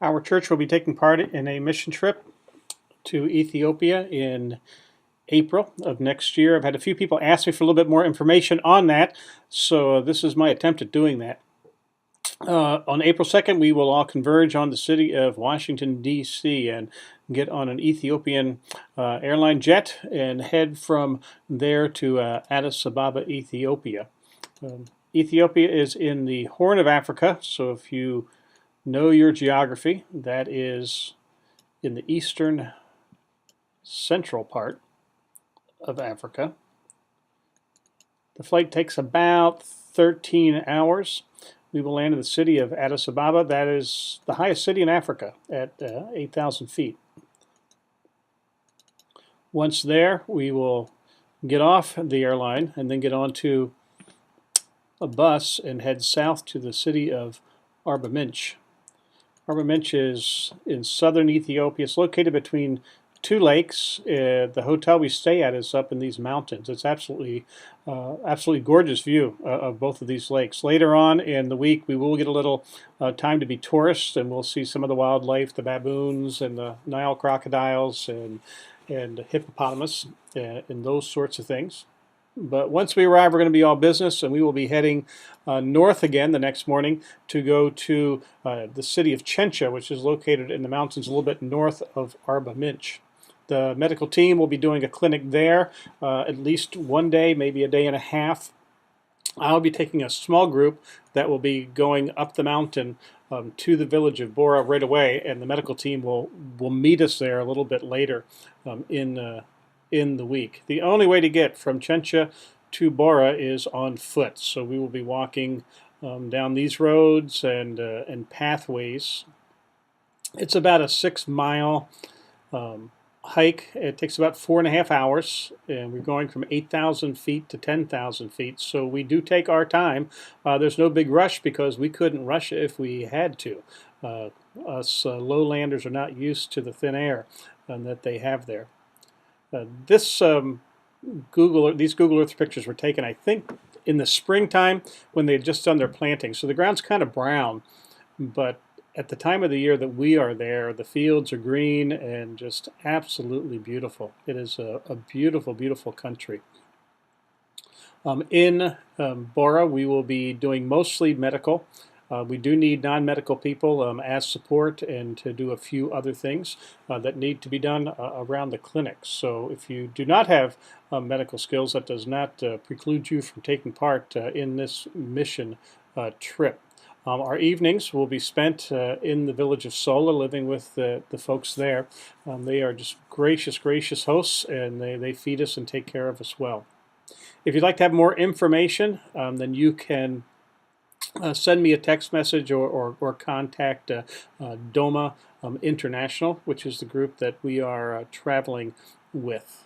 Our church will be taking part in a mission trip to Ethiopia in April of next year. I've had a few people ask me for a little bit more information on that, so this is my attempt at doing that. On April 2nd, we will all converge on the city of Washington, D.C., and get on an Ethiopian airline jet and head from there to Addis Ababa, Ethiopia. Ethiopia is in the Horn of Africa, so if you know your geography, that is in the eastern central part of Africa. The flight takes about 13 hours. We will land in the city of Addis Ababa. That is the highest city in Africa at 8,000 feet. Once there, we will get off the airline and then get onto a bus and head south to the city of Arba Minch. Arba Minch is in southern Ethiopia. It's located between two lakes. The hotel we stay at is up in these mountains. It's absolutely gorgeous view of both of these lakes. Later on in the week, we will get a little time to be tourists, and we'll see some of the wildlife, the baboons and the Nile crocodiles and hippopotamus and those sorts of things. But once we arrive, we're going to be all business, and we will be heading north again the next morning to go to the city of Chencha, which is located in the mountains a little bit north of Arba Minch. The medical team will be doing a clinic there at least one day, maybe a day and a half. I'll be taking a small group that will be going up the mountain to the village of Bora right away, and the medical team will meet us there a little bit later in the week. The only way to get from Chencha to Bora is on foot, so we will be walking down these roads and pathways. It's about a 6-mile hike. It takes about 4.5 hours, and we're going from 8,000 feet to 10,000 feet, so we do take our time. There's no big rush because we couldn't rush if we had to. Us lowlanders are not used to the thin air that they have there. These Google Earth pictures were taken, I think, in the springtime when they had just done their planting. So the ground's kind of brown, but at the time of the year that we are there, the fields are green and just absolutely beautiful. It is a beautiful, beautiful country. In Bora, we will be doing mostly medical. We do need non-medical people as support and to do a few other things that need to be done around the clinic. So if you do not have medical skills, that does not preclude you from taking part in this mission trip. Our evenings will be spent in the village of Sola, living with the folks there. They are just gracious, gracious hosts, and they feed us and take care of us well. If you'd like to have more information, then you can send me a text message or contact Doma International, which is the group that we are traveling with.